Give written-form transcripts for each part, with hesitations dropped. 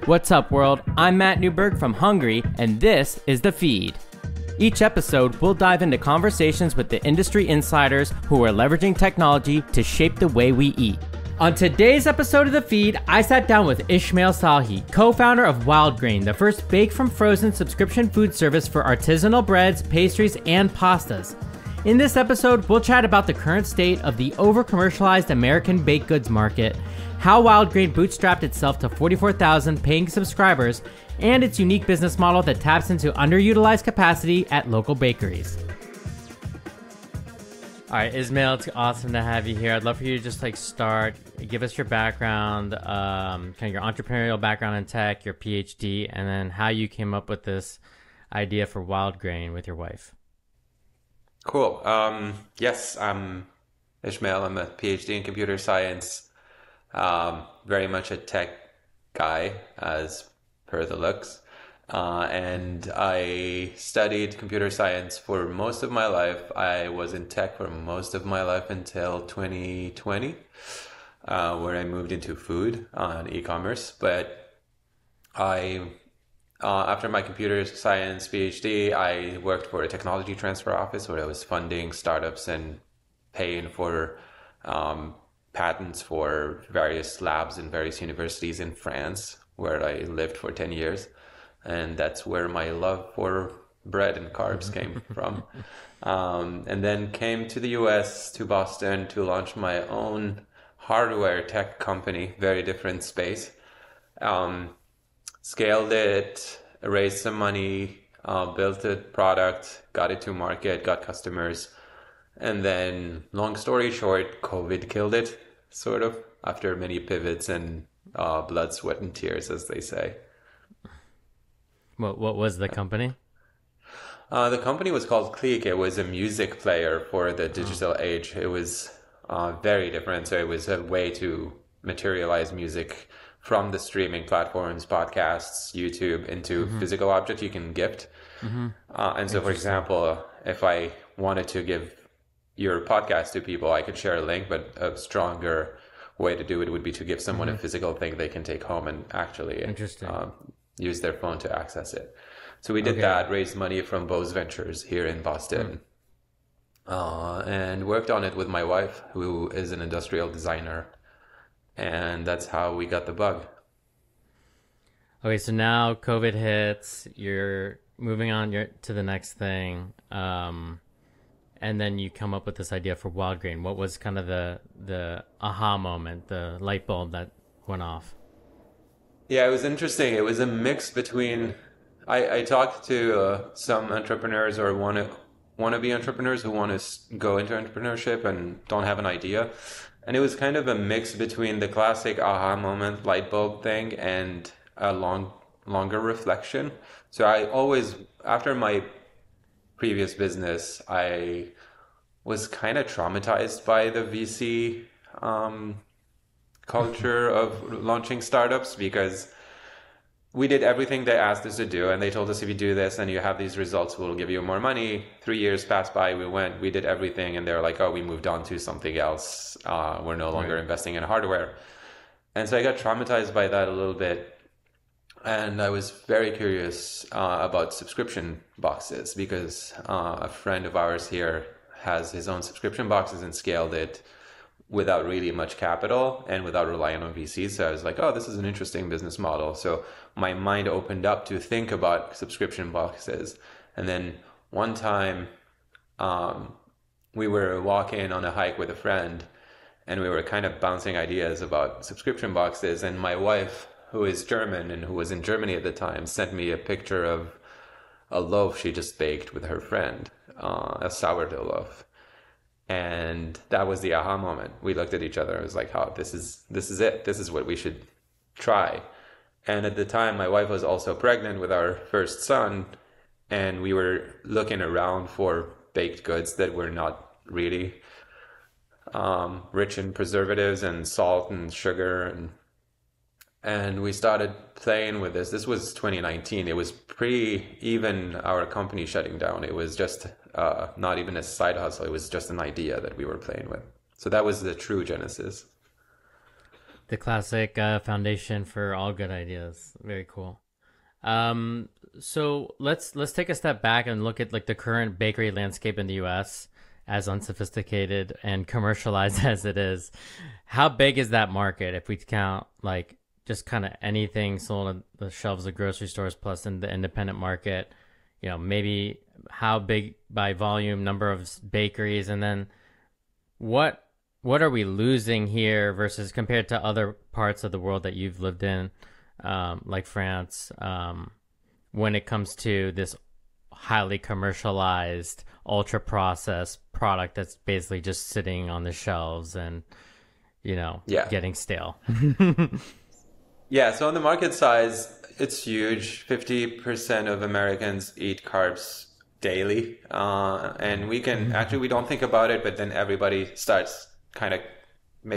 What's up, world? I'm Matt Newberg from Hungary, and this is The Feed. Each episode, we'll dive into conversations with the industry insiders who are leveraging technology to shape the way we eat. On today's episode of The Feed, I sat down with Ismail Salhi, co-founder of Wildgrain, the first bake-from-frozen subscription food service for artisanal breads, pastries, and pastas. In this episode, we'll chat about the current state of the over-commercialized American baked goods market, how Wildgrain bootstrapped itself to 44,000 paying subscribers, and its unique business model that taps into underutilized capacity at local bakeries. All right, Ismail, it's awesome to have you here. I'd love for you to just start, give us your background, kind of your entrepreneurial background in tech, your PhD, and then how you came up with this idea for Wildgrain with your wife. Cool. Yes, I'm Ismail. I'm a PhD in computer science. Very much a tech guy, as per the looks. And I studied computer science for most of my life. I was in tech for most of my life until 2020, where I moved into food on e-commerce. But after my computer science PhD, I worked for a technology transfer office where I was funding startups and paying for patents for various labs in various universities in France, where I lived for 10 years. And that's where my love for bread and carbs came from. And then came to the US, to Boston, to launch my own hardware tech company, very different space. Scaled it, raised some money, built a product, got it to market, got customers. And then, long story short, COVID killed it, sort of, after many pivots and blood, sweat, and tears, as they say. What was the company? The company was called Click. It was a music player for the digital age. It was very different. So it was a way to materialize music from the streaming platforms, podcasts, YouTube, into physical object you can gift. And so, for example, if I wanted to give your podcast to people, I could share a link, but a stronger way to do it would be to give someone a physical thing they can take home and actually use their phone to access it. So we did that, raised money from Bose Ventures here in Boston, and worked on it with my wife, who is an industrial designer. And that's how we got the bug. Okay, so now COVID hits, you're moving on to the next thing, and then you come up with this idea for Wildgrain. What was kind of the aha moment, the light bulb that went off? Yeah, it was interesting. It was a mix between, I talked to some entrepreneurs or wannabe entrepreneurs who want to go into entrepreneurship and don't have an idea. And it was kind of a mix between the classic aha moment, light bulb thing, and a longer reflection. So I always, after my previous business, I was kind of traumatized by the VC culture of launching startups, because we did everything they asked us to do, and they told us, if you do this and you have these results, we'll give you more money. 3 years passed by, we did everything, and they're like, oh, we moved on to something else. We're no longer investing in hardware. And so I got traumatized by that a little bit. And I was very curious about subscription boxes, because a friend of ours here has his own subscription boxes and scaled it without really much capital and without relying on VCs. So I was like, oh, this is an interesting business model. So my mind opened up to think about subscription boxes. And then one time we were walking on a hike with a friend, and we were kind of bouncing ideas about subscription boxes. And my wife, who is German and who was in Germany at the time, sent me a picture of a loaf she just baked with her friend, a sourdough loaf. And that was the aha moment. We looked at each other and was like, oh, this is it. This is what we should try. And at the time, my wife was also pregnant with our first son, and we were looking around for baked goods that were not really rich in preservatives and salt and sugar. And we started playing with this. This was 2019. It was even our company shutting down. It was just not even a side hustle. It was just an idea that we were playing with. So that was the true genesis. The classic foundation for all good ideas. Very cool. So let's take a step back and look at like the current bakery landscape in the U.S. as unsophisticated and commercialized as it is. How big is that market if we count like just kind of anything sold on the shelves of grocery stores plus in the independent market? You know, maybe how big by volume, number of bakeries, and then what are we losing here versus compared to other parts of the world that you've lived in, like France, when it comes to this highly commercialized, ultra processed product that's basically just sitting on the shelves and, you know, getting stale. Yeah, so on the market size, it's huge. 50% of Americans eat carbs daily. And we can actually, we don't think about it, but then everybody starts kind of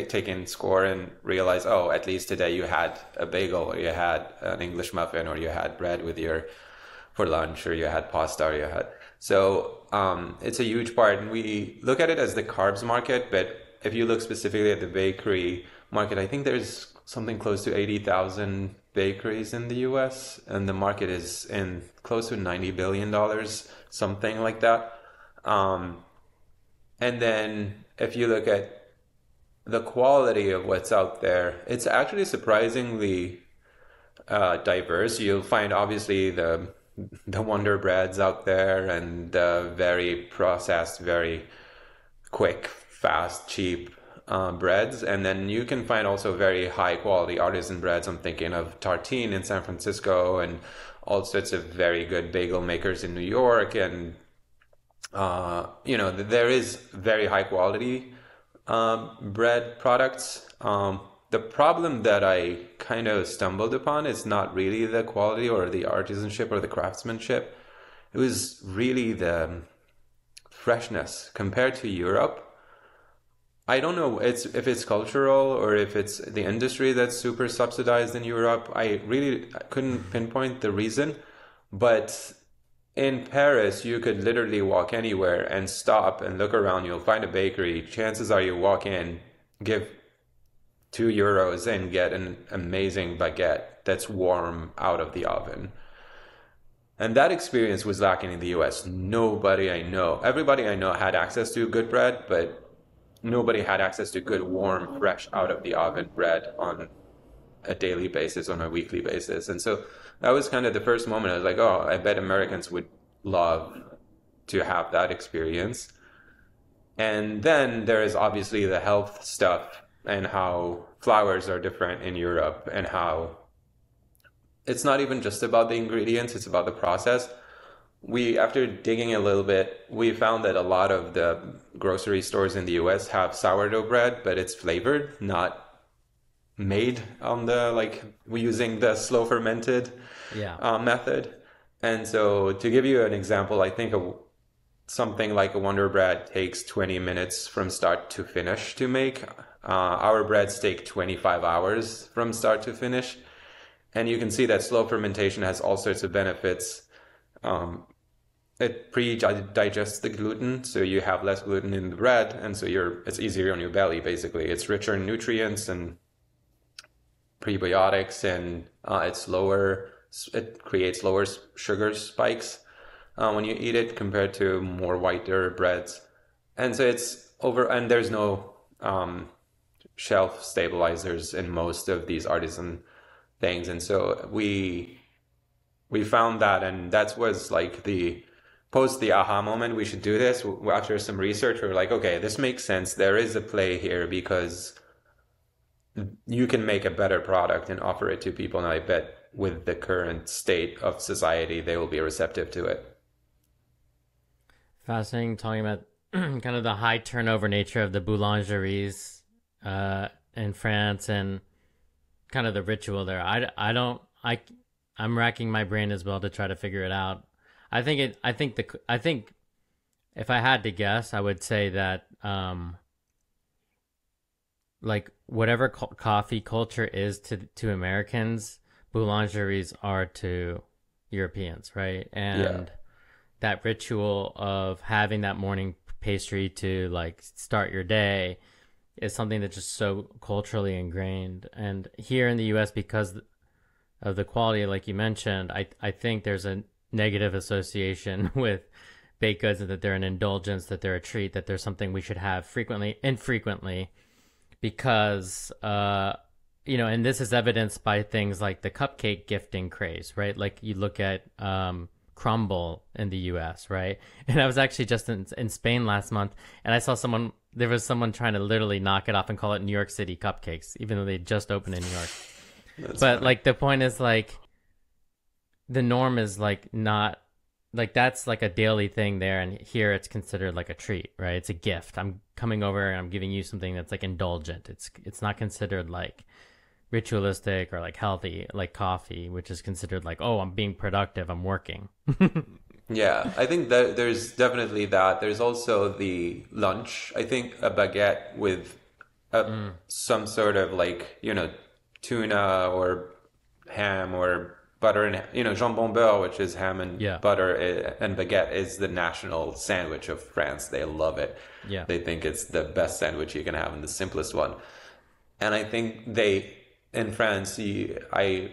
taking score and realize, oh, at least today you had a bagel or you had an English muffin or you had bread with your for lunch or you had pasta or you had. So it's a huge part. And we look at it as the carbs market, but if you look specifically at the bakery market, I think there's something close to 80,000 bakeries in the US, and the market is in close to $90 billion, something like that. And then if you look at the quality of what's out there, it's actually surprisingly diverse. You'll find obviously the Wonder Breads out there and the very processed, very quick, fast, cheap breads. And then you can find also very high quality artisan breads. I'm thinking of Tartine in San Francisco and all sorts of very good bagel makers in New York. And, there is very high quality bread products. The problem that I kind of stumbled upon is not really the quality or the artisanship or the craftsmanship. It was really the freshness compared to Europe. I don't know if it's cultural or if it's the industry that's super subsidized in Europe. I couldn't pinpoint the reason, but in Paris, you could literally walk anywhere and stop and look around. You'll find a bakery. Chances are you walk in, give €2 and get an amazing baguette that's warm out of the oven. And that experience was lacking in the US. Everybody I know had access to good bread, but nobody had access to good, warm, fresh, out of the oven bread on a daily basis, on a weekly basis. And so that was kind of the first moment I was like, oh, I bet Americans would love to have that experience. And then there is obviously the health stuff and how flours are different in Europe and how it's not even just about the ingredients, it's about the process. After digging a little bit, we found that a lot of the grocery stores in the US have sourdough bread, but it's flavored, not made on using the slow fermented method. And so to give you an example, I think something like a Wonder Bread takes 20 minutes from start to finish to make. Our breads take 25 hours from start to finish. And you can see that slow fermentation has all sorts of benefits. It pre-digests the gluten, so you have less gluten in the bread, and so it's easier on your belly, basically. It's richer in nutrients and prebiotics, and it creates lower sugar spikes when you eat it compared to more whiter breads. And so and there's no shelf stabilizers in most of these artisan things. And so we found that, and that was like the aha moment. We should do this. After some research, we were like, okay, this makes sense. There is a play here because you can make a better product and offer it to people. And I bet with the current state of society, they will be receptive to it. Fascinating talking about kind of the high turnover nature of the boulangeries in France and kind of the ritual there. I'm racking my brain as well to try to figure it out. I think if I had to guess, I would say that like whatever coffee culture is to Americans, boulangeries are to Europeans, right? And that ritual of having that morning pastry to like start your day is something that's just so culturally ingrained. And here in the US, because of the quality, like you mentioned, I think there's a negative association with baked goods, and that they're an indulgence, that they're a treat, that they're something we should have frequently, infrequently, because, and this is evidenced by things like the cupcake gifting craze, right? Like you look at crumble in the US, right? And I was actually just in Spain last month, and I saw there was someone trying to literally knock it off and call it New York City cupcakes, even though they just opened in New York. But funny. Like the point is, like, the norm is like not like that's like a daily thing there, and here it's considered like a treat, right? It's a gift. I'm coming over and I'm giving you something that's like indulgent. It's not considered like ritualistic or like healthy, like coffee, which is considered like, oh, I'm being productive, I'm working. Yeah, I think that there's definitely that. There's also the lunch. I think a baguette with some sort of like, tuna or ham or butter and, jambon beurre, which is ham and butter, and baguette is the national sandwich of France. They love it. Yeah. They think it's the best sandwich you can have and the simplest one. And I think in France, I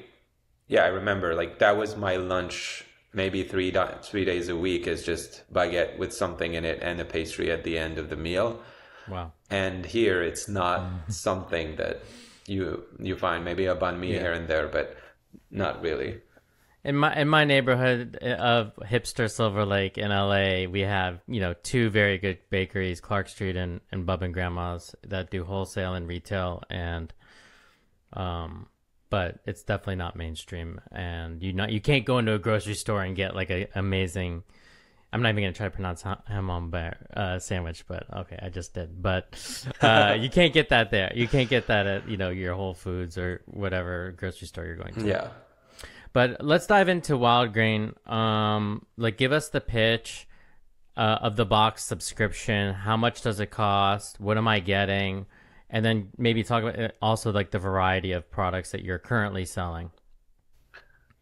remember like that was my lunch maybe 3 days a week, is just baguette with something in it and a pastry at the end of the meal. Wow. And here it's not something that you find, maybe a banh mi here and there, but not really. In my neighborhood of hipster Silver Lake in LA, we have, 2 very good bakeries, Clark Street and Bub and Grandma's, that do wholesale and retail, and but it's definitely not mainstream, and you can't go into a grocery store and get like a amazing, I'm not even going to try to pronounce hamon sandwich, but okay, I just did. But you can't get that there. You can't get that at, your Whole Foods or whatever grocery store you're going to. Yeah. But let's dive into Wildgrain. Like, give us the pitch of the box subscription. How much does it cost? What am I getting? And then maybe talk about also like the variety of products that you're currently selling.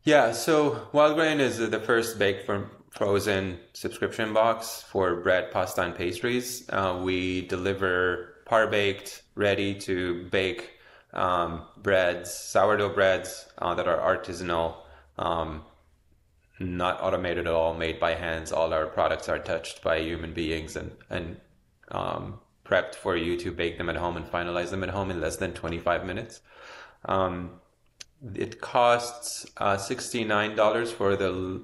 Yeah, so Wildgrain is the first baked from frozen subscription box for bread, pasta, and pastries. We deliver par-baked, ready to bake breads, sourdough breads that are artisanal, not automated at all, made by hands. All our products are touched by human beings and prepped for you to bake them at home and finalize them at home in less than 25 minutes. It costs $69 for the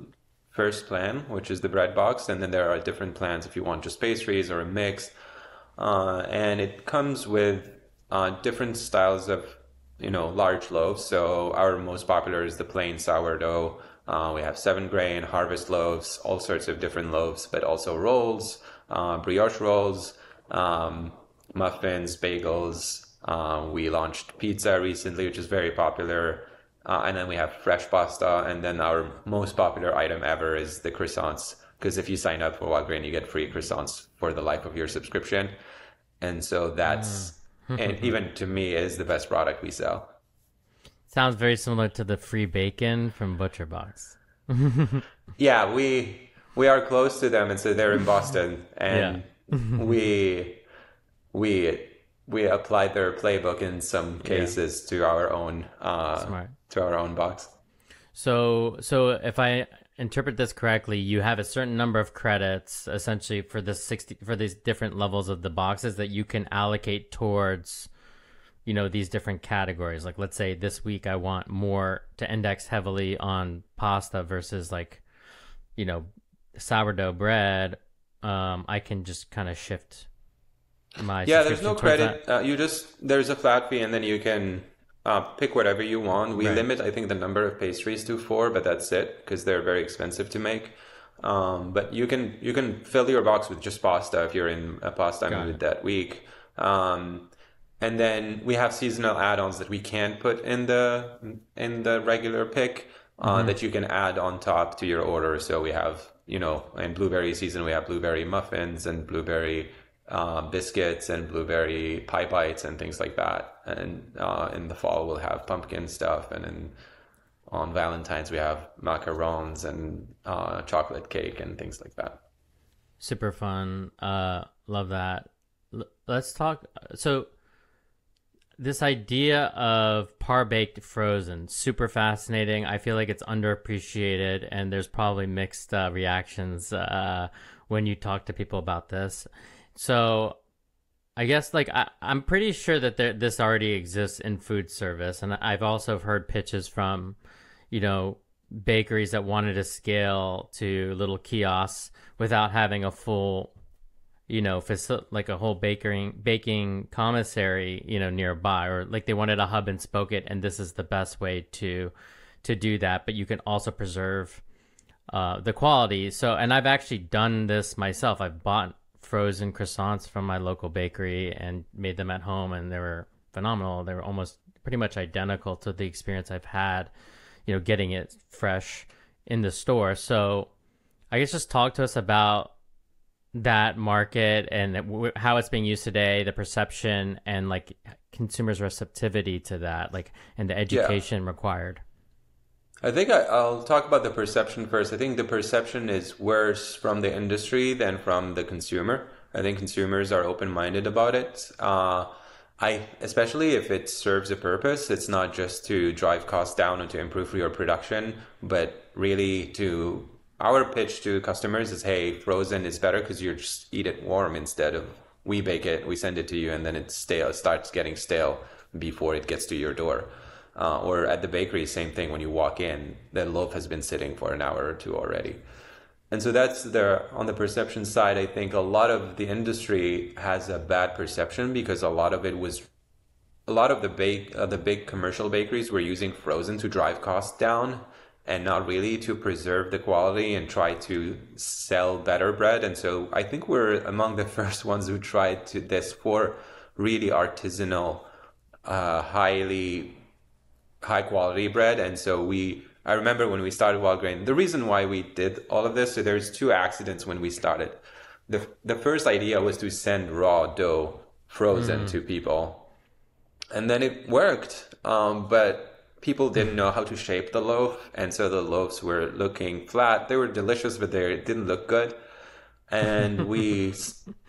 first plan, which is the bread box, and then there are different plans if you want just pastries or a mix. And it comes with different styles of, large loaves. So our most popular is the plain sourdough. We have 7-grain, harvest loaves, all sorts of different loaves, but also rolls, brioche rolls, muffins, bagels. We launched pizza recently, which is very popular. And then we have fresh pasta. And then our most popular item ever is the croissants. Because if you sign up for Wildgrain, you get free croissants for the life of your subscription. And so that's, and even to me, is the best product we sell. Sounds very similar to the free bacon from ButcherBox. Yeah, we are close to them, and so they're in Boston, and we applied their playbook in some cases to our own box. So if I interpret this correctly, you have a certain number of credits essentially for these different levels of the boxes that you can allocate towards, these different categories. Like, let's say this week I want more to index heavily on pasta versus like, sourdough bread. I can just kind of shift my there's no credit. There's a flat fee, and then you can pick whatever you want. We limit, I think, the number of pastries to 4, but that's it, because they're very expensive to make. But you can fill your box with just pasta if you're in a pasta mood that week. And then we have seasonal add-ons that we can't put in the regular pick that you can add on top to your order. So we have, in blueberry season, we have blueberry muffins and blueberry biscuits and blueberry pie bites and things like that. And in the fall, we'll have pumpkin stuff. And then on Valentine's, we have macarons and chocolate cake and things like that. Super fun. Love that. Let's talk. So this idea of par baked frozen, super fascinating. I feel like it's underappreciated, and there's probably mixed reactions when you talk to people about this. So I guess like I'm pretty sure that this already exists in food service, and I've also heard pitches from, you know, bakeries that wanted to scale to little kiosks without having a full, you know, like a whole baking commissary, you know, nearby, or like they wanted a hub and spoke it, and this is the best way to do that. But you can also preserve the quality. So, and I've actually done this myself. I've bought frozen croissants from my local bakery and made them at home, and they were phenomenal. They were almost pretty much identical to the experience I've had, you know, getting it fresh in the store. So I guess just talk to us about that market and how it's being used today, the perception, and like consumers' receptivity to that, like, and the education required. I think I'll talk about the perception first. I think the perception is worse from the industry than from the consumer. I think consumers are open-minded about it. Especially if it serves a purpose, it's not just to drive costs down and to improve your production, but really to our pitch to customers is, hey, frozen is better because you just eat it warm instead of we bake it, we send it to you, and then it starts getting stale before it gets to your door. Or at the bakery, same thing. When you walk in, the loaf has been sitting for an hour or two already. And so that's on the perception side. I think a lot of the industry has a bad perception because a lot of the big commercial bakeries were using frozen to drive costs down and not really to preserve the quality and try to sell better bread. And so I think we're among the first ones who tried this for really artisanal, high quality bread. And so I remember when we started Wildgrain, the reason why we did all of this, so there's two accidents when we started. The first idea was to send raw dough frozen to people. And then it worked, but people didn't know how to shape the loaf. And so the loaves were looking flat. They were delicious, but they didn't look good. And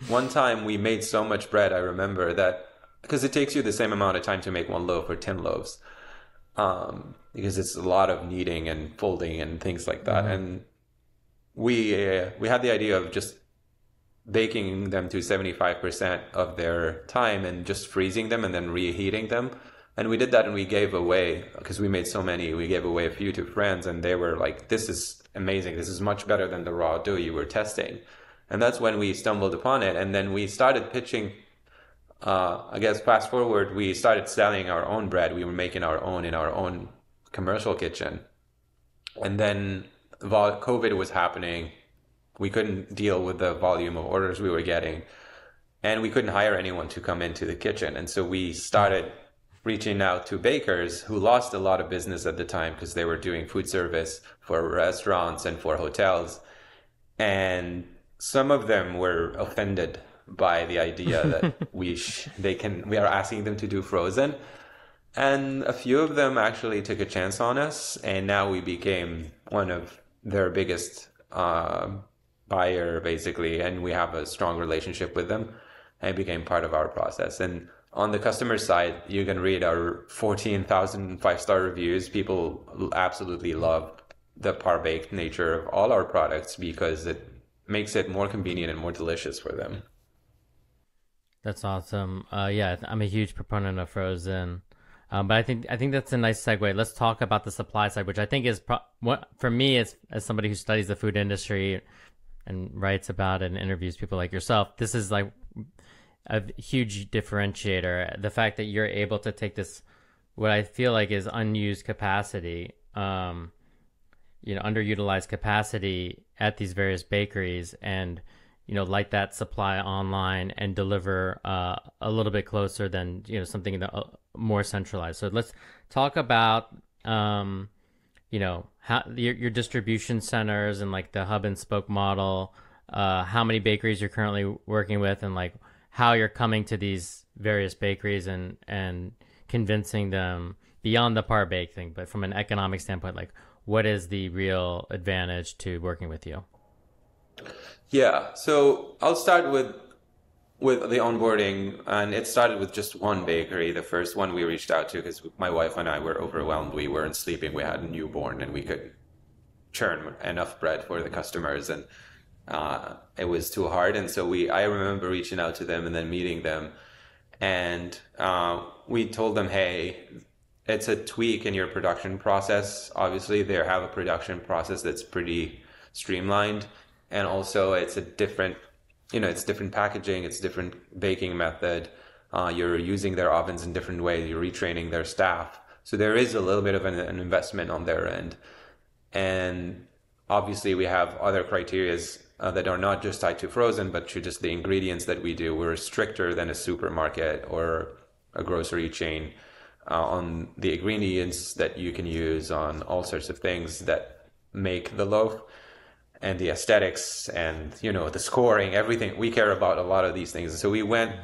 one time we made so much bread, I remember that, because it takes you the same amount of time to make one loaf or 10 loaves. Because it's a lot of kneading and folding and things like that. And we had the idea of just baking them to 75% of their time and just freezing them and then reheating them. And we did that, and we gave away, because we made so many, we gave away a few to friends, and they were like, this is amazing. This is much better than the raw dough you were testing. And that's when we stumbled upon it. And then we started pitching. I guess fast forward, we started selling our own bread. We were making our own in our own commercial kitchen. And then COVID was happening. We couldn't deal with the volume of orders we were getting, and we couldn't hire anyone to come into the kitchen. And so we started reaching out to bakers who lost a lot of business at the time because they were doing food service for restaurants and for hotels. And some of them were offended by the idea that we are asking them to do frozen. And a few of them actually took a chance on us, and now we became one of their biggest buyer, basically, and we have a strong relationship with them, and it became part of our process. And on the customer side, you can read our 14,000 5-star reviews. People absolutely love the par-baked nature of all our products because it makes it more convenient and more delicious for them. That's awesome. Yeah, I'm a huge proponent of frozen. But I think that's a nice segue. Let's talk about the supply side, which I think is what for me, as somebody who studies the food industry and writes about it and interviews people like yourself, this is like a huge differentiator. The fact that you're able to take this, what I feel like is unused capacity, underutilized capacity at these various bakeries, and light that supply online and deliver a little bit closer than something more centralized. So let's talk about how your distribution centers and like the hub and spoke model, how many bakeries you're currently working with, and like how you're coming to these various bakeries and convincing them beyond the par bake thing, but from an economic standpoint, like what is the real advantage to working with you? Yeah, so I'll start with with the onboarding, and it started with just one bakery, the first one we reached out to, because my wife and I were overwhelmed. We weren't sleeping. We had a newborn, and we could churn enough bread for the customers, and it was too hard. And so I remember reaching out to them and then meeting them, and we told them, hey, it's a tweak in your production process. Obviously, they have a production process that's pretty streamlined, and also it's a different, it's different packaging, it's different baking method. You're using their ovens in different ways. You're retraining their staff. So there is a little bit of an investment on their end. And obviously, we have other criterias that are not just tied to frozen, but to just the ingredients that we do. We're stricter than a supermarket or a grocery chain on the ingredients that you can use on all sorts of things that make the loaf, and the aesthetics and, the scoring, everything. We care about a lot of these things. So we went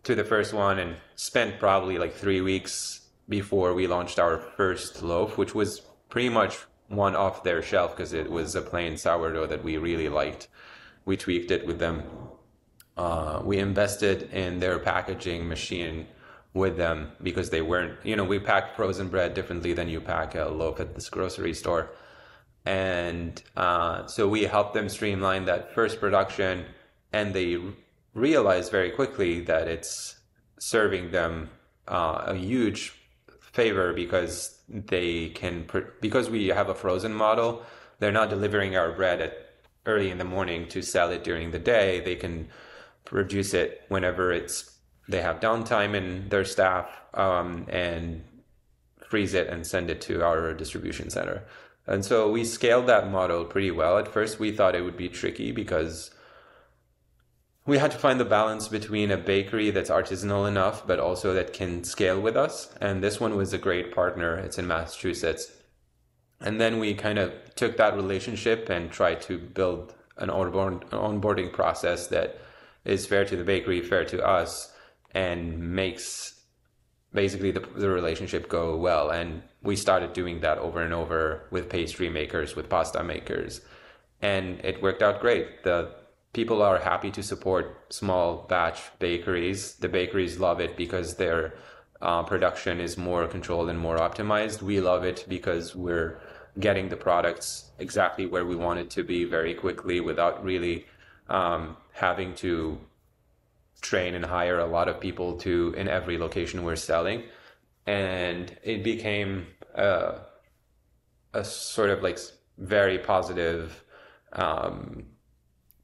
to the first one and spent probably like 3 weeks before we launched our first loaf, which was pretty much one off their shelf because it was a plain sourdough that we really liked. We tweaked it with them. We invested in their packaging machine with them because they weren't, we pack frozen bread differently than you pack a loaf at this grocery store. And so we helped them streamline that first production, and they realized very quickly that it's serving them a huge favor because because we have a frozen model, they're not delivering our bread at early in the morning to sell it during the day. They can produce it whenever they have downtime in their staff, and freeze it and send it to our distribution center. And so we scaled that model pretty well. At first, we thought it would be tricky because we had to find the balance between a bakery that's artisanal enough, but also that can scale with us. And this one was a great partner. It's in Massachusetts. And then we kind of took that relationship and tried to build an onboarding process that is fair to the bakery, fair to us, and makes basically the relationship go well. And we started doing that over and over with pastry makers, with pasta makers, and it worked out great. The people are happy to support small batch bakeries. The bakeries love it because their production is more controlled and more optimized. We love it because we're getting the products exactly where we want it to be very quickly without really having to train and hire a lot of people in every location we're selling. And it became a sort of like very positive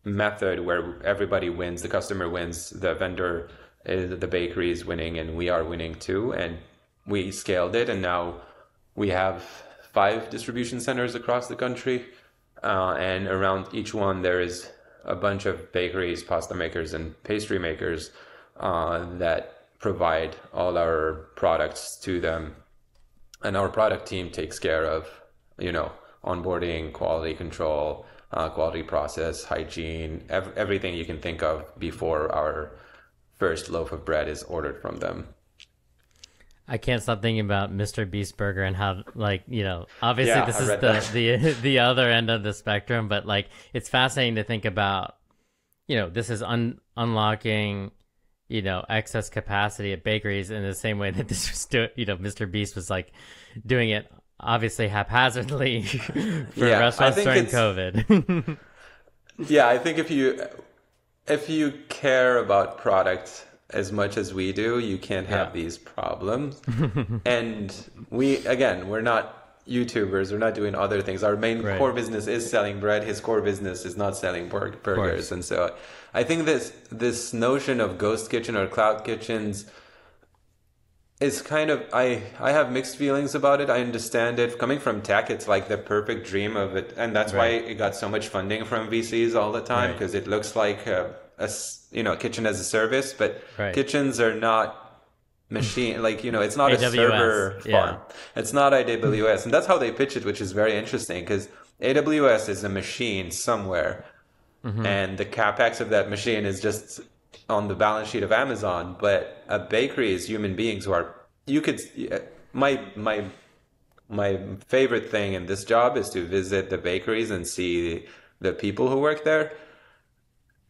method where everybody wins. The customer wins, the vendor, the bakery is winning, and we are winning too. And we scaled it, and now we have 5 distribution centers across the country, and around each one there is a bunch of bakeries, pasta makers, and pastry makers that provide all our products to them. And our product team takes care of, onboarding, quality control, quality process, hygiene, everything you can think of before our first loaf of bread is ordered from them. I can't stop thinking about Mr. Beast Burger and how, obviously this is the other end of the spectrum, but it's fascinating to think about, this is unlocking, excess capacity at bakeries in the same way that this was Mr. Beast was doing it obviously haphazardly for restaurants during COVID. Yeah, I think if you care about product as much as we do, you can't have these problems. And we're not YouTubers, we're not doing other things. Our main core business is selling bread. His core business is not selling burgers. And so I think this notion of ghost kitchen or cloud kitchens is kind of, I have mixed feelings about it. I understand it. Coming from tech, it's like the perfect dream of it. And that's why it got so much funding from VCs all the time, because it looks like a kitchen as a service, but kitchens are not machine, it's not AWS, a server farm. It's not AWS. And that's how they pitch it, which is very interesting, because AWS is a machine somewhere, and the capex of that machine is just on the balance sheet of Amazon. But a bakery is human beings who are, my favorite thing in this job is to visit the bakeries and see the people who work there.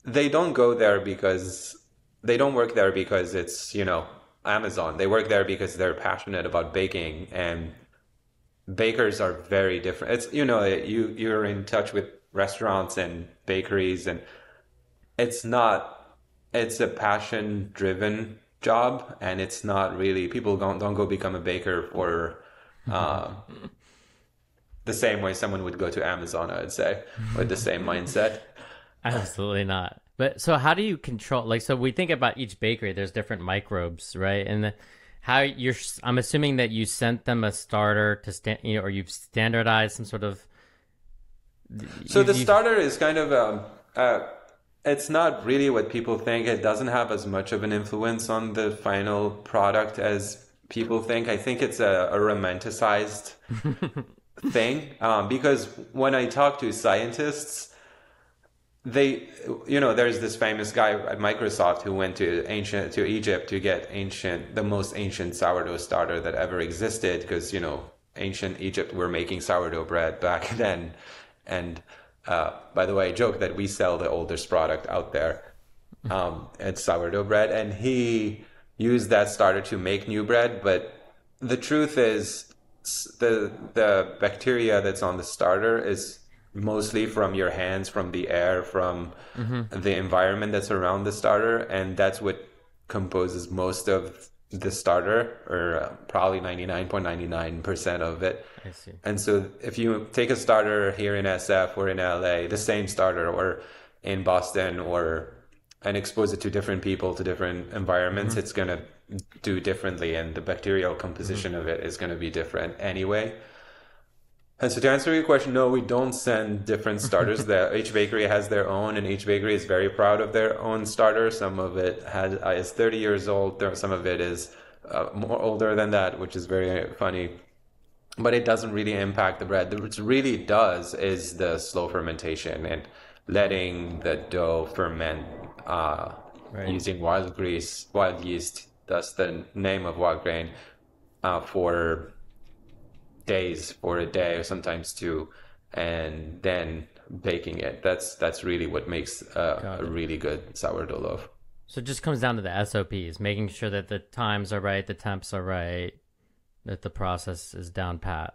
They don't go there because they don't work there because it's, Amazon. They work there because they're passionate about baking, and bakers are very different. It's, you're in touch with restaurants and bakeries, and it's not, it's a passion driven job, and it's not really, people don't go become a baker for the same way someone would go to Amazon, I would say, with the same mindset. Absolutely not. But so how do you control, like, so we think about each bakery, there's different microbes, right? And I'm assuming that you sent them a starter to or you've standardized some sort of. So the starter is kind of, it's not really what people think. It doesn't have as much of an influence on the final product as people think. I think it's a romanticized thing, because when I talk to scientists, there's this famous guy at Microsoft who went to Egypt to get the most ancient sourdough starter that ever existed, because ancient Egypt were making sourdough bread back then. And by the way, joke that we sell the oldest product out there. It's sourdough bread, and he used that starter to make new bread. But the truth is, the bacteria that's on the starter is mostly from your hands, from the air, from the environment that's around the starter, and that's what composes most of the starter, or probably 99.99% of it. I see. And so if you take a starter here in SF or in LA, the same starter, or in Boston, and expose it to different people, to different environments, it's going to do differently, and the bacterial composition of it is going to be different anyway. And so to answer your question, no, we don't send different starters. Each bakery has their own, and each bakery is very proud of their own starter. Some of it is 30 years old. Some of it is more older than that, which is very funny. But it doesn't really impact the bread. What it really does is the slow fermentation and letting the dough ferment using wild yeast. That's the name of wild grain, for days, for a day, or sometimes two, and then baking it. That's really what makes a really good sourdough loaf. So it just comes down to the SOPs, making sure that the times are right, the temps are right, that the process is down pat.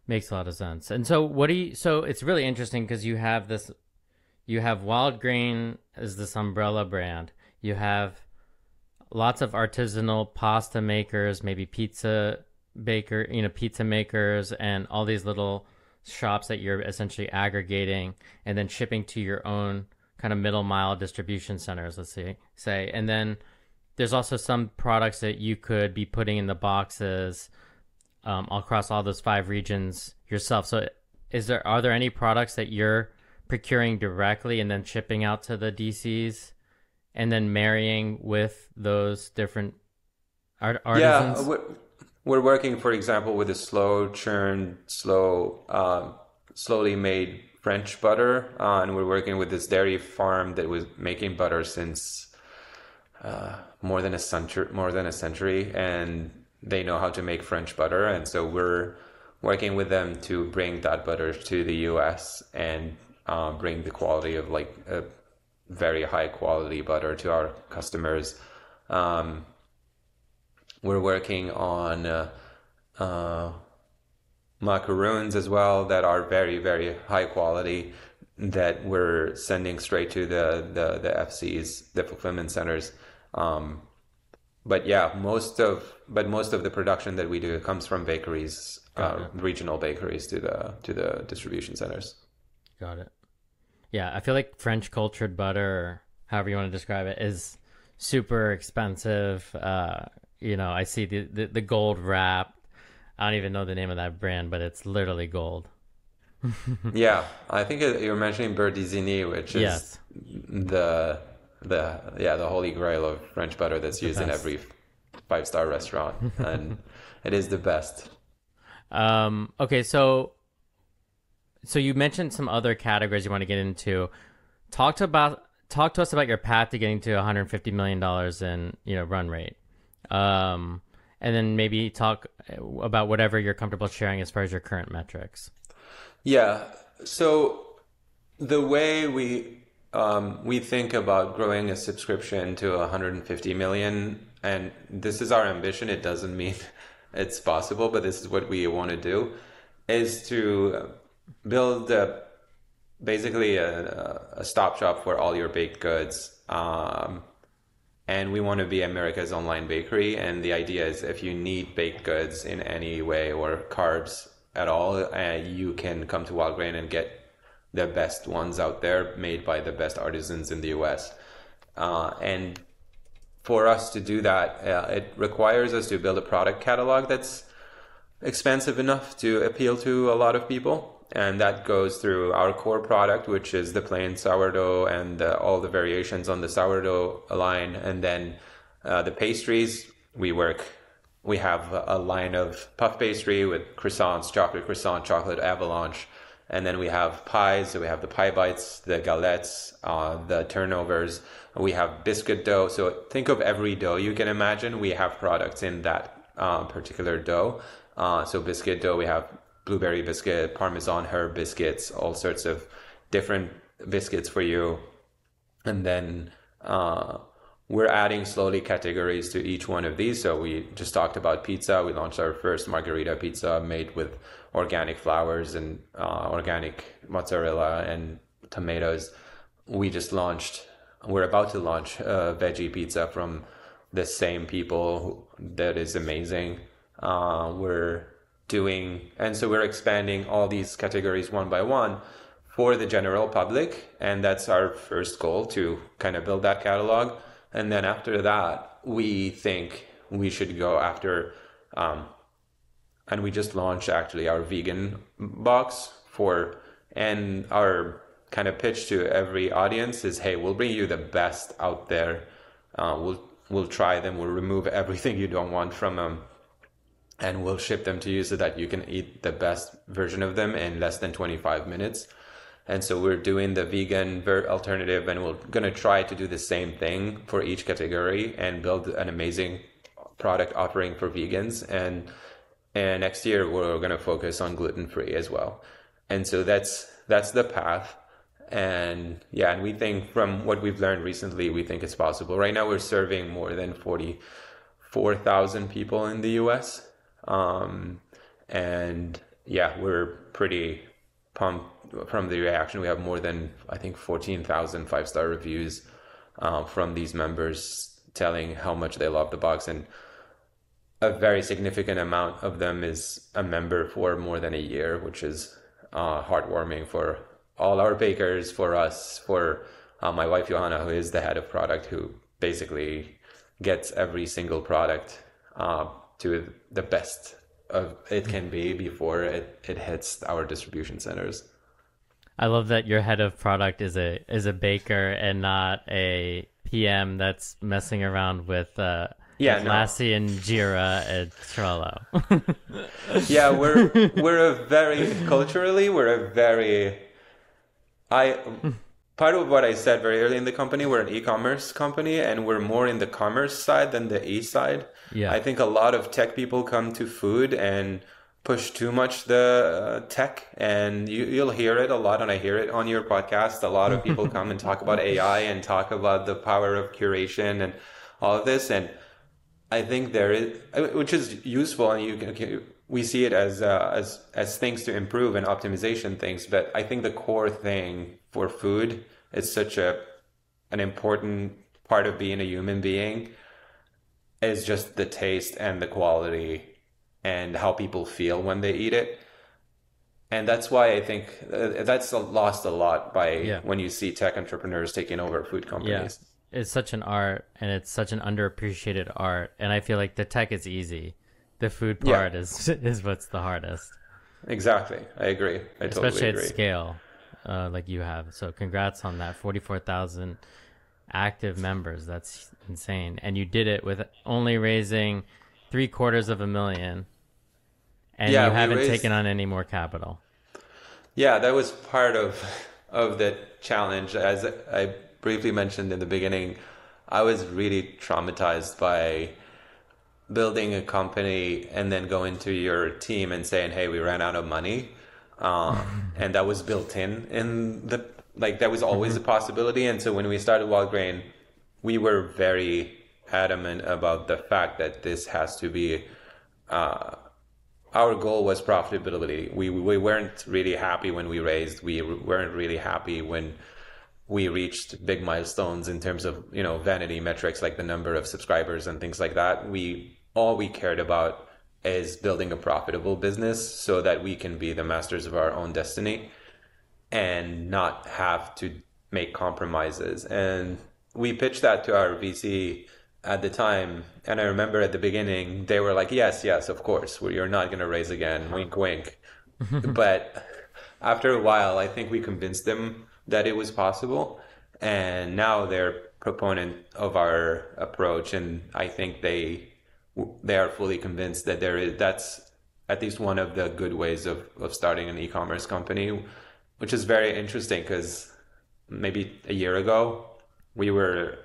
Makes a lot of sense. And so so it's really interesting, because you have Wild Grain as this umbrella brand. You have lots of artisanal pasta makers, maybe pizza makers, and all these little shops that you're essentially aggregating and then shipping to your own kind of middle mile distribution centers, let's say. And then there's also some products that you could be putting in the boxes across all those 5 regions yourself. So are there any products that you're procuring directly and then shipping out to the DCs and then marrying with those different artisans? Yeah, we're working, for example, with a slowly made French butter, and we're working with this dairy farm that was making butter since more than a century, and they know how to make French butter, and so we're working with them to bring that butter to the US and bring the quality of like a very high quality butter to our customers. We're working on macaroons as well that are very, very high quality, that we're sending straight to the FCs, the fulfillment centers. But yeah, most of the production that we do comes from bakeries, regional bakeries, to the distribution centers. Got it. Yeah, I feel like French cultured butter, or however you want to describe it, is super expensive. I see the gold wrap. I don't even know the name of that brand, but it's literally gold. Yeah, I think you're mentioning Beurre d'Isigny, which is the holy grail of French butter that's used in every 5-star restaurant, and it is the best. Okay, so you mentioned some other categories you want to get into. Talk to us about your path to getting to $150 million in run rate. And then maybe talk about whatever you're comfortable sharing as far as your current metrics. Yeah. So the way we think about growing a subscription to 150 million, and this is our ambition. It doesn't mean it's possible, but this is what we want to do, is to build basically a stop shop for all your baked goods. And we want to be America's online bakery. And the idea is if you need baked goods in any way or carbs at all, you can come to Wildgrain and get the best ones out there made by the best artisans in the US. And for us to do that, it requires us to build a product catalog that's expensive enough to appeal to a lot of people. And that goes through our core product, which is the plain sourdough and all the variations on the sourdough line. And then the pastries, we have a line of puff pastry with croissants, chocolate croissant, chocolate avalanche. And then we have pies. So we have the pie bites, the galettes, the turnovers. We have biscuit dough. So think of every dough you can imagine. We have products in that particular dough. So biscuit dough, we have blueberry biscuit, Parmesan herb biscuits, all sorts of different biscuits for you. And then we're adding slowly categories to each one of these. So we just talked about pizza. We launched our first margarita pizza made with organic flours and organic mozzarella and tomatoes. We're about to launch a veggie pizza from the same people that is amazing. So we're expanding all these categories one by one for the general public. And that's our first goal, to kind of build that catalog. And then after that, we think we should go after, and we just launched actually our vegan box and our kind of pitch to every audience is, hey, we'll bring you the best out there. We'll try them. We'll remove everything you don't want from them. And we'll ship them to you so that you can eat the best version of them in less than 25 minutes. And so we're doing the vegan alternative, and we're going to try to do the same thing for each category and build an amazing product offering for vegans. And next year, we're going to focus on gluten-free as well. And so that's the path. And yeah, and we think from what we've learned recently, we think it's possible. Right now, we're serving more than 44,000 people in the US. And yeah, we're pretty pumped from the reaction. We have more than, I think, 14,000 5-star reviews from these members telling how much they love the box. And a very significant amount of them is a member for more than a year, which is heartwarming for all our bakers, for us, for my wife, Johanna, who is the head of product, who basically gets every single product to the best of it can be before it hits our distribution centers. I love that your head of product is a baker and not a PM that's messing around with Lassie and Jira and Trello. Yeah, part of what I said very early in the company, we're an e-commerce company, and we're more in the commerce side than the e side. Yeah. I think a lot of tech people come to food and push too much the tech, and you'll hear it a lot, and I hear it on your podcast. A lot of people come and talk about AI and talk about the power of curation and all of this, and I think there is, which is useful, and we see it as things to improve and optimization things. But I think the core thing for food is such an important part of being a human being is just the taste and the quality and how people feel when they eat it. And that's why I think that's lost a lot when you see tech entrepreneurs taking over food companies. Yeah. It's such an art, and it's such an underappreciated art. And I feel like the tech is easy. The food part is what's the hardest. Exactly. I agree. I totally agree. Especially at scale, like you have. So congrats on that. 44,000 active members. That's insane. And you did it with only raising $750,000. And you haven't taken on any more capital. Yeah, that was part of the challenge. As I briefly mentioned in the beginning, I was really traumatized by building a company and then going to your team and saying, hey, we ran out of money. And that was built in like that was always a possibility. And so when we started Wildgrain, we were very adamant about the fact that this has to be, our goal was profitability. We weren't really happy when we raised. We weren't really happy when we reached big milestones in terms of, vanity metrics like the number of subscribers and things like that. All we cared about is building a profitable business so that we can be the masters of our own destiny and not have to make compromises. And we pitched that to our VC at the time. And I remember at the beginning, they were like, yes, of course, you're not going to raise again, wink, wink. But after a while, I think we convinced them that it was possible. And now they're proponent of our approach. And I think they are fully convinced that that's at least one of the good ways of starting an e-commerce company, which is very interesting because maybe a year ago, we were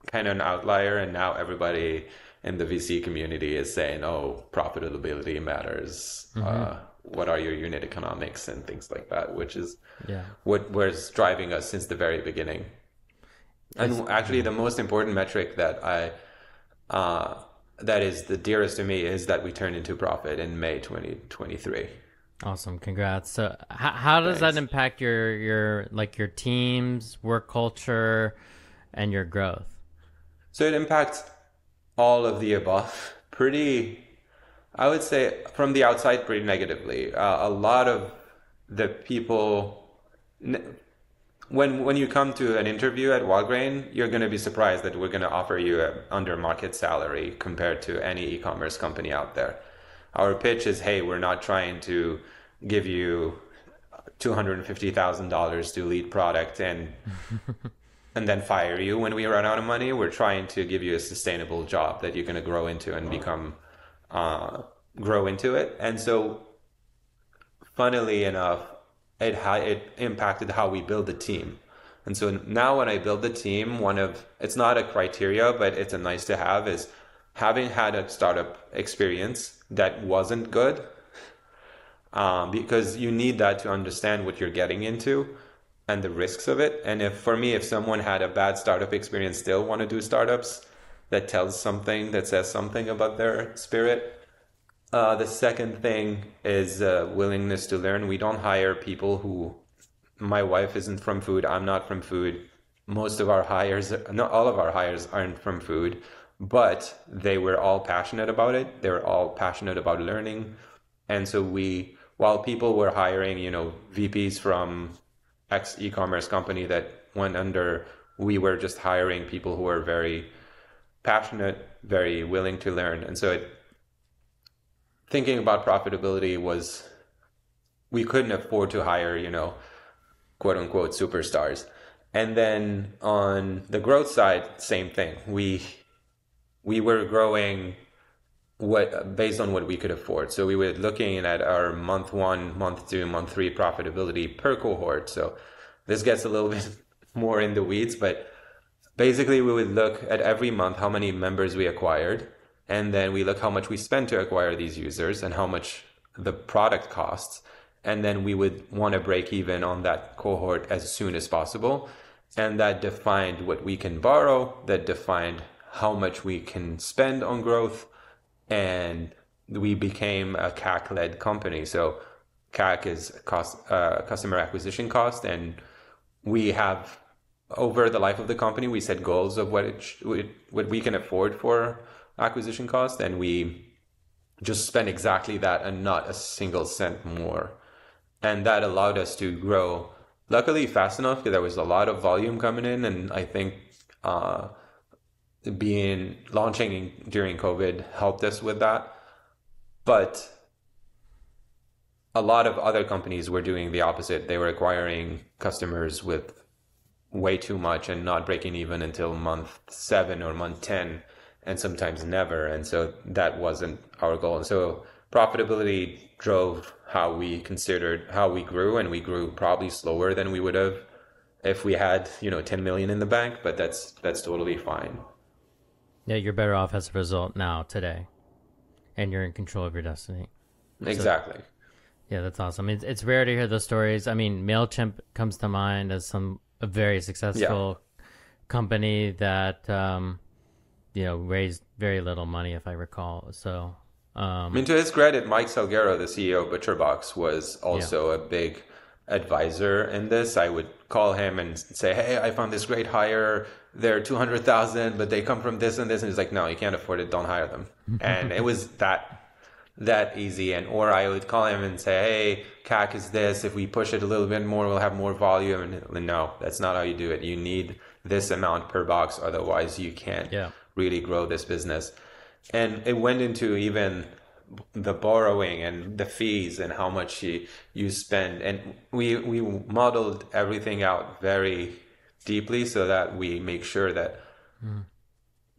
kind of an outlier, and now everybody in the VC community is saying, oh, profitability matters. What are your unit economics and things like that, which is what was driving us since the very beginning. And actually, the most important metric that that is the dearest to me is that we turned into profit in May 2023. Awesome. Congrats. So how does that impact your team's work culture and your growth? So it impacts all of the above I would say from the outside, pretty negatively. A lot of the people, when you come to an interview at Wildgrain, you're going to be surprised that we're going to offer you an under market salary compared to any e-commerce company out there. Our pitch is, hey, we're not trying to give you $250,000 to lead product and then fire you when we run out of money. We're trying to give you a sustainable job that you're going to grow into and grow into it. And so, funnily enough, it impacted how we build the team. And so now when I build the team, it's not a criteria, but it's a nice to have, is having had a startup experience that wasn't good, because you need that to understand what you're getting into and the risks of it. And if someone had a bad startup experience, still want to do startups, that says something about their spirit. The second thing is willingness to learn. We don't hire people my wife isn't from food. I'm not from food. Not all of our hires aren't from food, but they were all passionate about it. They were all passionate about learning. And so while people were hiring, VPs from X e-commerce company that went under, we were just hiring people who were very passionate, very willing to learn. And so thinking about profitability we couldn't afford to hire, quote unquote superstars. And then on the growth side, same thing. We were growing based on what we could afford. So we were looking at our month 1, month 2, month 3 profitability per cohort. So this gets a little bit more in the weeds, but basically we would look at every month how many members we acquired, and then we look how much we spent to acquire these users and how much the product costs. And then we would want to break even on that cohort as soon as possible. And that defined what we can borrow, that defined how much we can spend on growth. And we became a CAC-led company. So CAC is customer acquisition cost. And we have, over the life of the company, we set goals of what we can afford for acquisition cost. And we just spent exactly that and not a single cent more. And that allowed us to grow, luckily fast enough, because there was a lot of volume coming in. And I think launching during COVID helped us with that. But a lot of other companies were doing the opposite. They were acquiring customers with way too much and not breaking even until month 7 or month 10, and sometimes never. And so that wasn't our goal. And so profitability drove how we grew, and we grew probably slower than we would have if we had 10 million in the bank, but that's totally fine. Yeah, you're better off as a result now today, and you're in control of your destiny. Exactly. Yeah, that's awesome. It's rare to hear those stories. I mean, MailChimp comes to mind as a very Yeah. successful company that raised very little money, if I recall. So, I mean, to his credit, Mike Salguero, the CEO of ButcherBox, was yeah. also a big advisor in this. I would call him and say, "Hey, I found this great hire. They're 200,000, but they come from this and this." And he's like, "No, you can't afford it. Don't hire them." And it was that easy. And or I would call him and say, "Hey, CAC is this. If we push it a little bit more, we'll have more volume." And no, that's not how you do it. You need this amount per box, otherwise you can't Yeah. really grow this business. And it went into even the borrowing and the fees and how much you spend. And we modeled everything out very deeply so that we make sure that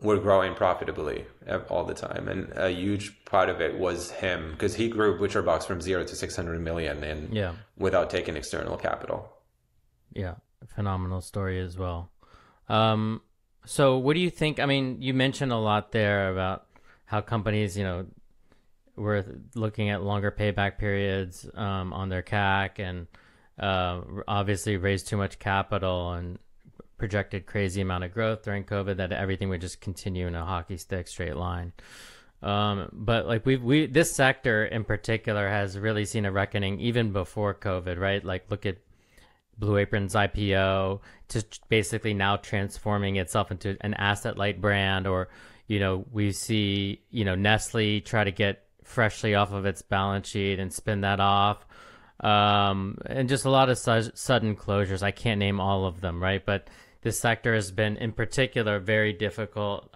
we're growing profitably all the time. And a huge part of it was him because he grew ButcherBox from 0 to 600 million and Yeah. without taking external capital. Yeah. Phenomenal story as well. So what do you think? I mean, you mentioned a lot there about how companies, were looking at longer payback periods on their CAC and obviously raised too much capital and projected crazy amount of growth during COVID that everything would just continue in a hockey stick straight line. But like we this sector in particular has really seen a reckoning even before COVID, right? Like look at Blue Apron's IPO to basically now transforming itself into an asset light brand, or we see Nestle try to get Freshly off of its balance sheet and spin that off, and just a lot of sudden closures. I can't name all of them, right? But this sector has been in particular very difficult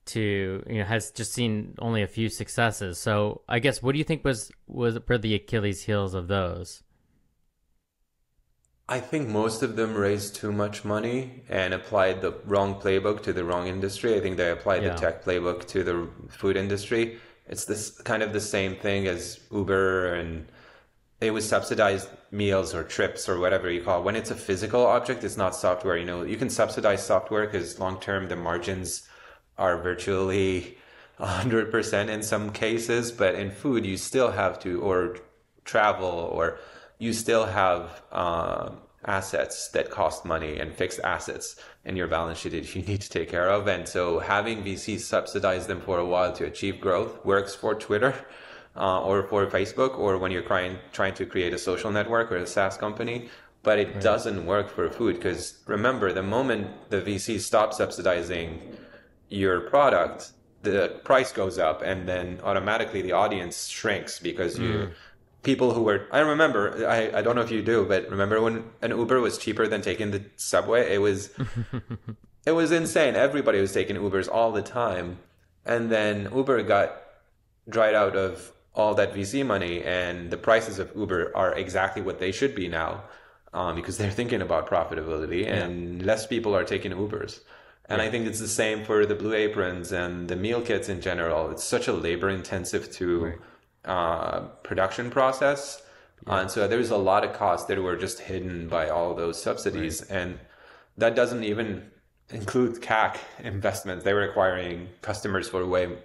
to has just seen only a few successes. So I guess what do you think were the Achilles heels of those? I think most of them raised too much money and applied the wrong playbook to the wrong industry. I think they applied the Yeah. tech playbook to the food industry. It's this kind of the same thing as Uber, and it was subsidized meals or trips or whatever you call it. When it's a physical object, it's not software. You can subsidize software because long term the margins are virtually 100% in some cases, but in food you still have to, or travel, or you still have assets that cost money and fixed assets in your balance sheet that you need to take care of. And so having VCs subsidize them for a while to achieve growth works for Twitter or for Facebook, or when you're trying to create a social network or a SaaS company. But it doesn't work for food because remember, the moment the VCs stop subsidizing your product, the price goes up and then automatically the audience shrinks because people who were, I remember, I don't know if you do, but remember when an Uber was cheaper than taking the subway? It was insane. Everybody was taking Ubers all the time. And then Uber got dried out of all that VC money, and the prices of Uber are exactly what they should be now, because they're thinking about profitability and less people are taking Ubers. And I think it's the same for the Blue Aprons and the meal kits in general. It's such a labor intensive production process. And so there's a lot of costs that were just hidden by all those subsidies. And that doesn't even include CAC investments. They were acquiring customers for way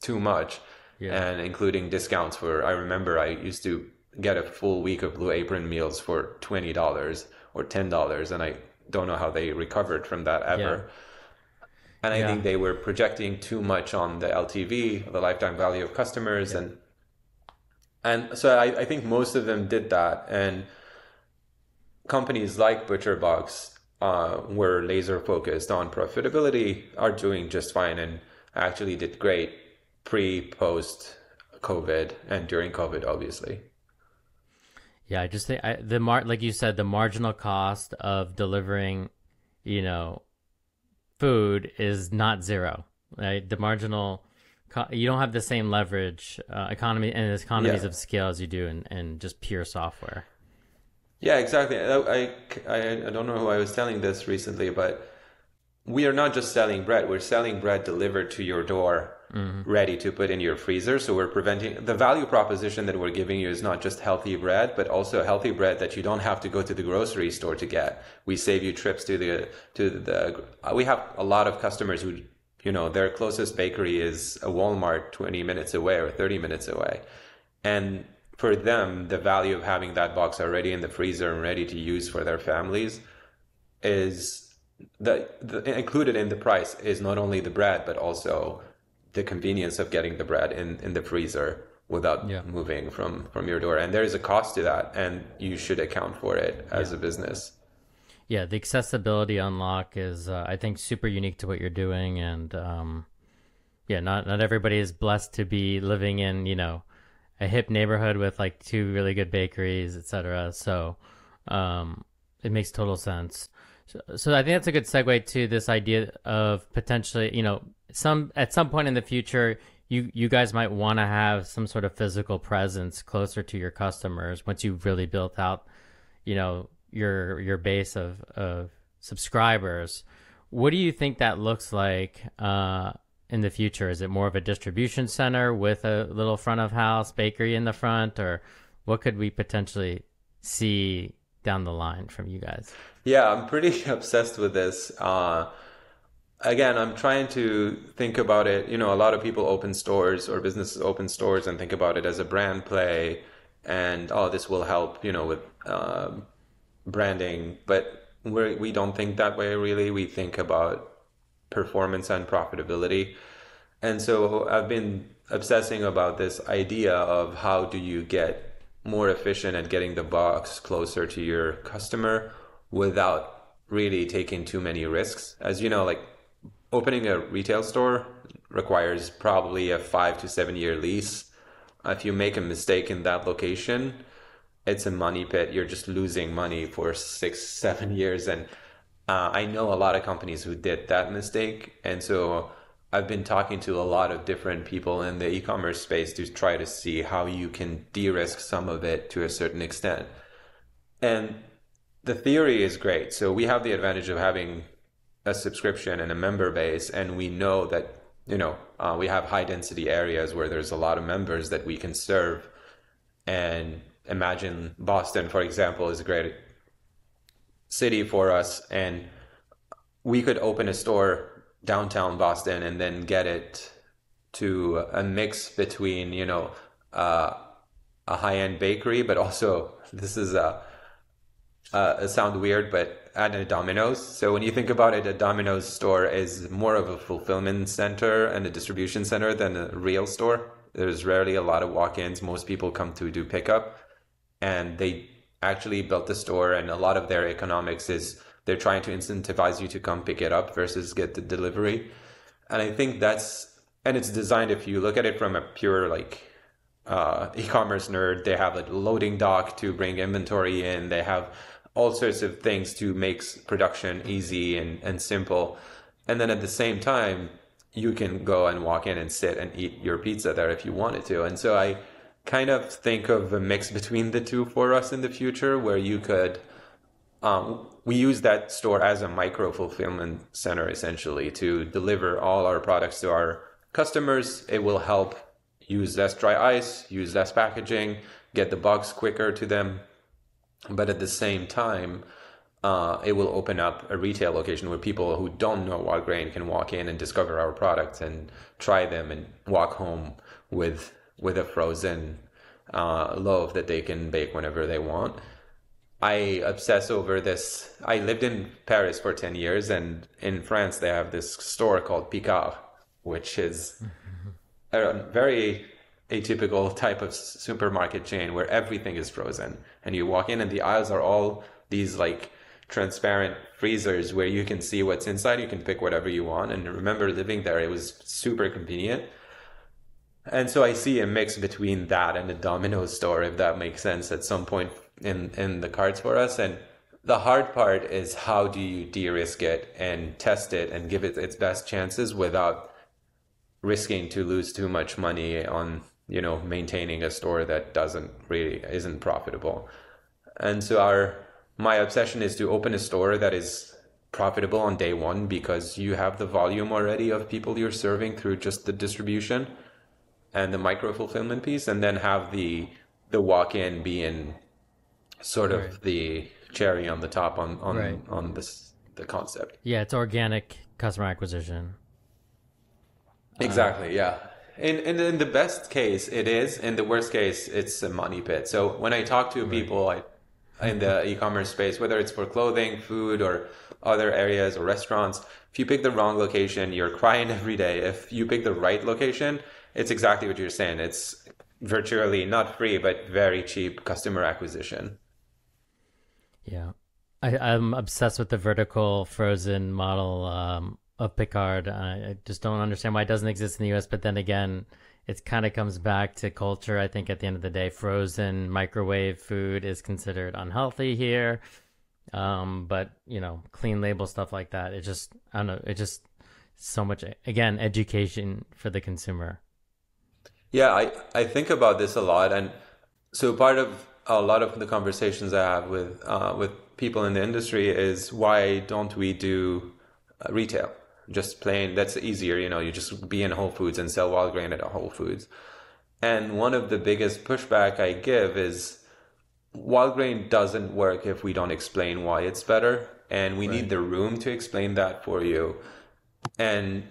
too much and including discounts for, I remember I used to get a full week of Blue Apron meals for $20 or $10. And I don't know how they recovered from that ever. And I think they were projecting too much on the LTV, the lifetime value of customers. And so I think most of them did that. And companies like ButcherBox were laser focused on profitability, are doing just fine, and actually did great pre-post COVID and during COVID, obviously. Yeah, I just think like you said, the marginal cost of delivering, food is not zero. Right? The marginal, you don't have the same leverage, economies of scale as you do in just pure software. Yeah, exactly. I don't know who I was telling this recently, but we are not just selling bread. We're selling bread delivered to your door, ready to put in your freezer. So we're preventing, the value proposition that we're giving you is not just healthy bread, but also healthy bread that you don't have to go to the grocery store to get. We save you trips we have a lot of customers who, their closest bakery is a Walmart 20 minutes away or 30 minutes away. And for them, the value of having that box already in the freezer and ready to use for their families is included in the price is not only the bread, but also the convenience of getting the bread in the freezer without moving from your door. And there is a cost to that, and you should account for it as a business. Yeah, the accessibility unlock is, I think, super unique to what you're doing. And not everybody is blessed to be living in, a hip neighborhood with like 2 really good bakeries, etc. So it makes total sense. So I think that's a good segue to this idea of potentially, at some point in the future, you guys might want to have some sort of physical presence closer to your customers once you've really built out, your base of subscribers. What do you think that looks like in the future? Is it more of a distribution center with a little front of house bakery in the front, or what could we potentially see down the line from you guys? Yeah, I'm pretty obsessed with this. Again, I'm trying to think about it. A lot of people open stores or businesses open stores and think about it as a brand play, and this will help, with branding. But we don't think that way, really. We think about performance and profitability. And so I've been obsessing about this idea of how do you get more efficient at getting the box closer to your customer without really taking too many risks. As you know, like opening a retail store requires probably a 5 to 7 year lease. If you make a mistake in that location, it's a money pit. You're just losing money for 6, 7 years. And I know a lot of companies who did that mistake. And so I've been talking to a lot of different people in the e-commerce space to try to see how you can de-risk some of it to a certain extent. And the theory is great. So we have the advantage of having a subscription and a member base, and we know that, we have high density areas where there's a lot of members that we can serve. And imagine Boston, for example, is a great city for us, and we could open a store downtown Boston and then get it to a mix between, a high-end bakery, but also this is it sound weird, but at a Domino's. So when you think about it, a Domino's store is more of a fulfillment center and a distribution center than a real store. There's rarely a lot of walk-ins. Most people come to do pickup, and they actually built the store, and a lot of their economics is they're trying to incentivize you to come pick it up versus get the delivery. And I think and it's designed, if you look at it from a pure e-commerce nerd, they have a loading dock to bring inventory in. They have all sorts of things to make production easy and simple. And then at the same time, you can go and walk in and sit and eat your pizza there if you wanted to. And so I kind of think of a mix between the two for us in the future, where you could, we use that store as a micro fulfillment center essentially to deliver all our products to our customers. It will help use less dry ice, use less packaging, get the box quicker to them. But at the same time, it will open up a retail location where people who don't know Wildgrain can walk in and discover our products and try them and walk home with a frozen loaf that they can bake whenever they want. I obsess over this. I lived in Paris for 10 years, and in France they have this store called Picard, which is a very atypical type of supermarket chain where everything is frozen. And you walk in and the aisles are all these transparent freezers where you can see what's inside. You can pick whatever you want. And remember living there, it was super convenient. And so I see a mix between that and the Domino's store, if that makes sense, at some point in the cards for us. And the hard part is how do you de-risk it and test it and give it its best chances without risking to lose too much money on, maintaining a store that isn't profitable. And so my obsession is to open a store that is profitable on day one, because you have the volume already of people you're serving through just the distribution and the micro fulfillment piece, and then have the walk-in be in sort of the cherry on the top on the concept. Yeah, it's organic customer acquisition. Exactly. Yeah. In the best case, it is. In the worst case, it's a money pit. So when I talk to people in the e-commerce space, whether it's for clothing, food, or other areas or restaurants, if you pick the wrong location, you're crying every day. If you pick the right location, it's exactly what you're saying. It's virtually not free, but very cheap customer acquisition. Yeah. I'm obsessed with the vertical frozen model of Picard. I just don't understand why it doesn't exist in the US. But then again, it kind of comes back to culture. I think at the end of the day, frozen microwave food is considered unhealthy here. But, clean label stuff like that, it just, I don't know, it just so much, again, education for the consumer. Yeah, I think about this a lot. And so part of a lot of the conversations I have with people in the industry is why don't we do retail? Just plain, that's easier, you just be in Whole Foods and sell wild grain at Whole Foods. And one of the biggest pushback I give is wild grain doesn't work if we don't explain why it's better. And we need the room to explain that for you. And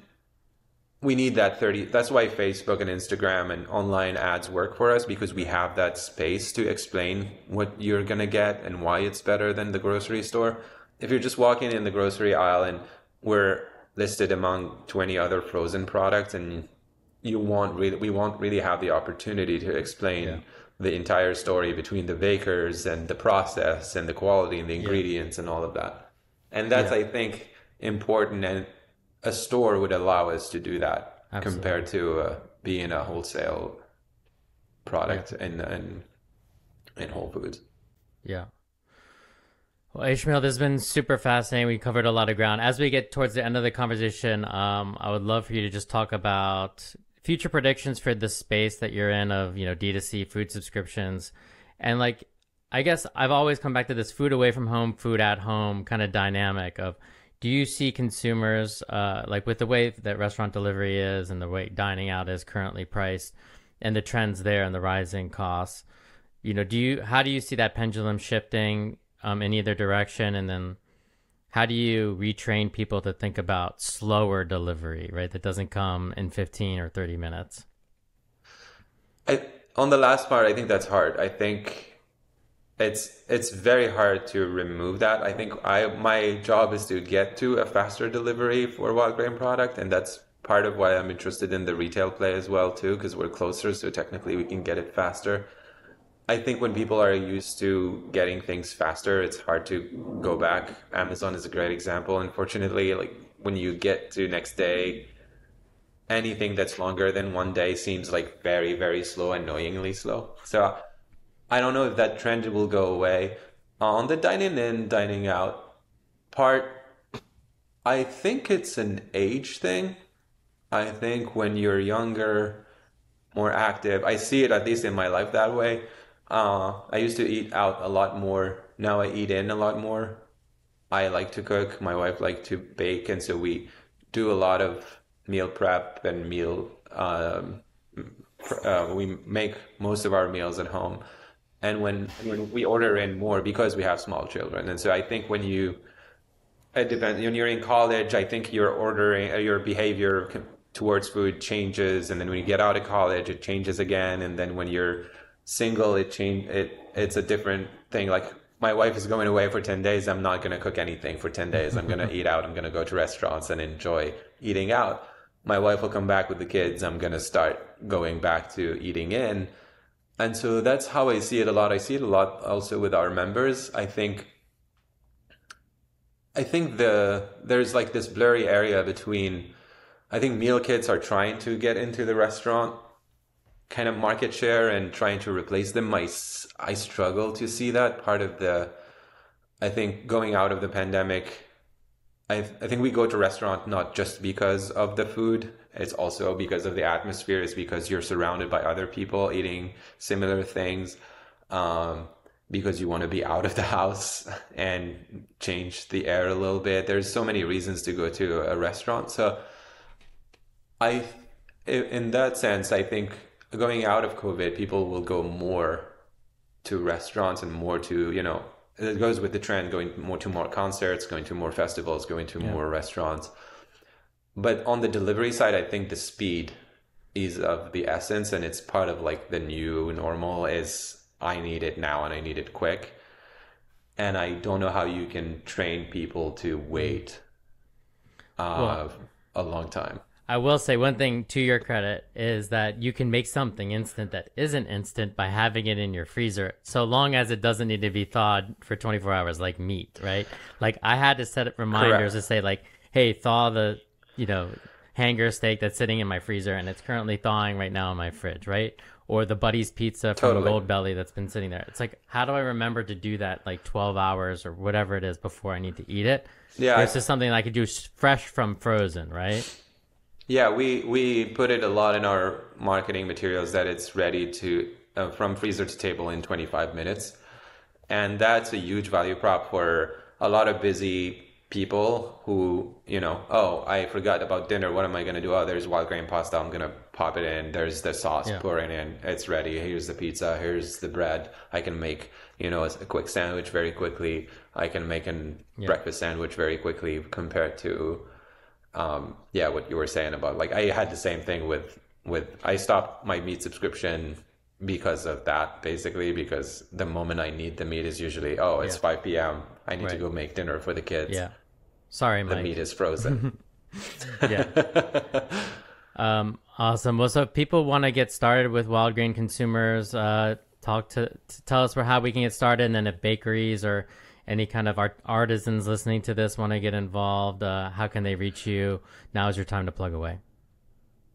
we need that 30. That's why Facebook and Instagram and online ads work for us, because we have that space to explain what you're going to get and why it's better than the grocery store. If you're just walking in the grocery aisle and we're listed among 20 other frozen products, and we won't really have the opportunity to explain the entire story between the bakers and the process and the quality and the ingredients and all of that. And that's, I think, important. And a store would allow us to do that. Absolutely. Compared to being a wholesale product in Whole Foods. Yeah. Well, Ishmael, this has been super fascinating. We covered a lot of ground. As we get towards the end of the conversation, I would love for you to just talk about future predictions for the space that you're in of, D2C food subscriptions. And I guess I've always come back to this food away from home, food at home kind of dynamic of, do you see consumers, with the way that restaurant delivery is and the way dining out is currently priced and the trends there and the rising costs, how do you see that pendulum shifting in either direction? And then how do you retrain people to think about slower delivery, right? That doesn't come in 15 or 30 minutes. On the last part, I think that's hard. I think it's very hard to remove that. I think my job is to get to a faster delivery for a wild grain product, and that's part of why I'm interested in the retail play as well too, because we're closer, so technically we can get it faster. I think when people are used to getting things faster, it's hard to go back. Amazon is a great example. Unfortunately, when you get to next day, anything that's longer than one day seems very, very slow, annoyingly slow. So I don't know if that trend will go away. On the dining in, dining out part, I think it's an age thing. I think when you're younger, more active, I see it at least in my life that way. I used to eat out a lot more. Now I eat in a lot more. I like to cook. My wife likes to bake. And so we do a lot of meal prep and we make most of our meals at home. And when we order in more because we have small children. And so I think it depends. When you're in college, I think your behavior towards food changes. And then when you get out of college, it changes again. And then when you're single, it's a different thing. My wife is going away for 10 days. I'm not going to cook anything for 10 days. I'm going to eat out. I'm going to go to restaurants and enjoy eating out. My wife will come back with the kids. I'm going to start going back to eating in. And so that's how I see it a lot. I see it a lot also with our members. I think there's this blurry area between, I think meal kits are trying to get into the restaurant kind of market share and trying to replace them. I struggle to see that part of I think going out of the pandemic, I think we go to restaurant not just because of the food. It's also because of the atmosphere. It's because you're surrounded by other people eating similar things, because you want to be out of the house and change the air a little bit. There's so many reasons to go to a restaurant. So in that sense, I think going out of COVID, people will go more to restaurants and more to, it goes with the trend, going more to more concerts, going to more festivals, going to more restaurants. But on the delivery side, I think the speed is of the essence, and it's part of like the new normal is I need it now and I need it quick. And I don't know how you can train people to wait a long time. I will say one thing to your credit is that you can make something instant that isn't instant by having it in your freezer, so long as it doesn't need to be thawed for 24 hours like meat, right? Like I had to set up reminders to say like, hey, thaw the, hanger steak that's sitting in my freezer and it's currently thawing right now in my fridge, right? Or the Buddy's pizza from Gold Belly that's been sitting there. It's like, how do I remember to do that like 12 hours or whatever it is before I need to eat it? Yeah. Versus something I could do fresh from frozen, right? Yeah, we put it a lot in our marketing materials that it's ready to from freezer to table in 25 minutes. And that's a huge value prop for a lot of busy people who, oh, I forgot about dinner. What am I going to do? Oh, there's wild grain pasta. I'm going to pop it in. There's the sauce pouring in. It's ready. Here's the pizza. Here's the bread. I can make, a quick sandwich very quickly. I can make a breakfast sandwich very quickly compared to, what you were saying about, like, I had the same thing with I stopped my meat subscription because of that, basically, because the moment I need the meat is usually, it's 5 p.m. I need to go make dinner for the kids. Yeah. Sorry, Mike. The meat is frozen. Yeah. Awesome. Well, so if people want to get started with wild grain consumers, tell us how we can get started. And then if bakeries or any kind of artisans listening to this want to get involved, how can they reach you? Now is your time to plug away.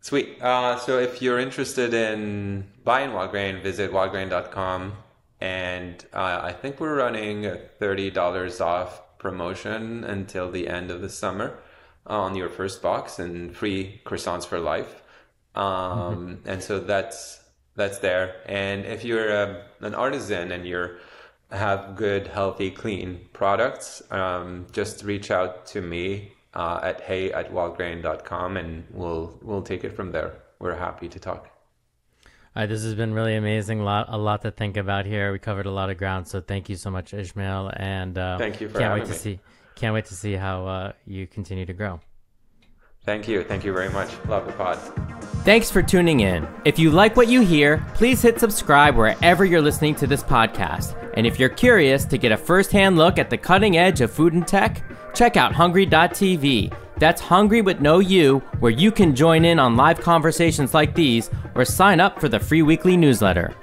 Sweet. So if you're interested in buying wild grain, visit wildgrain.com. And I think we're running a $30 off promotion until the end of the summer on your first box and free croissants for life. And so that's there. And if you're an artisan and you have good, healthy, clean products, just reach out to me at hey@wildgrain.com and we'll take it from there. We're happy to talk. All right, this has been really amazing. A lot to think about here. We covered a lot of ground, so thank you so much, Ismail. And thank you for having me. Can't wait to see how you continue to grow. Thank you. Thank you very much. Love the pod. Thanks for tuning in. If you like what you hear, please hit subscribe wherever you're listening to this podcast. And if you're curious to get a first-hand look at the cutting edge of food and tech, check out hungry.tv. That's Hungry with no U, where you can join in on live conversations like these or sign up for the free weekly newsletter.